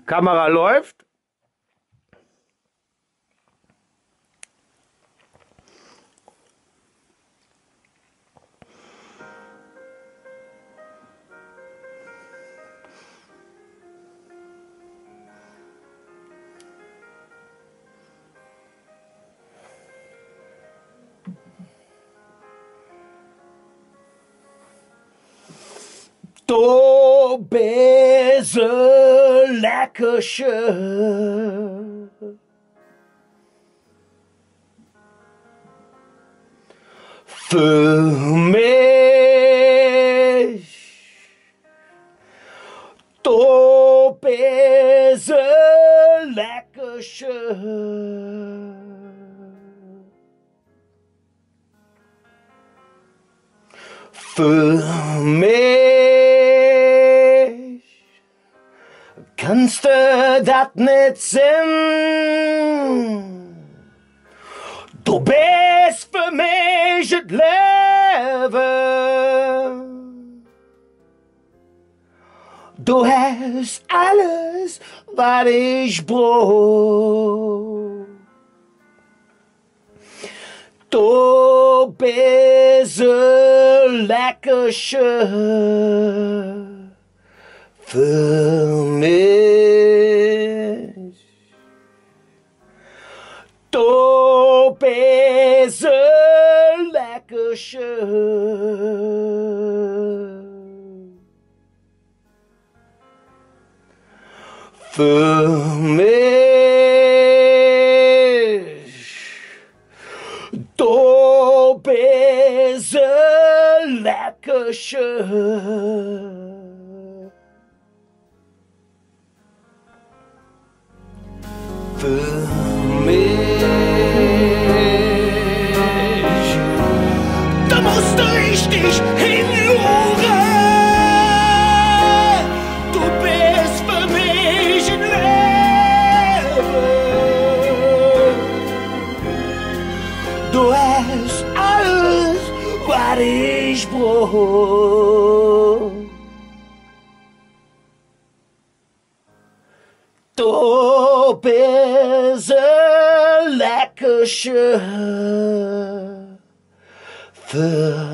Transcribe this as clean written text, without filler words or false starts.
Kamera läuft. Du bist ein Leckerchen für mich. Du bist ein Leckerchen für mich. Kannst du das nicht sehen? Du bist für mich das Leben. Du hast alles, was ich brauch. Du bist ein Leckerchen für mich. Du bist ein Leckerchen für mich. Du bist ein Leckerchen für mich. Da musste ich dich hinlure. Du bist für mich ein Leben. Du hast alles, was ich brauch. Du bist ein Leckerchen für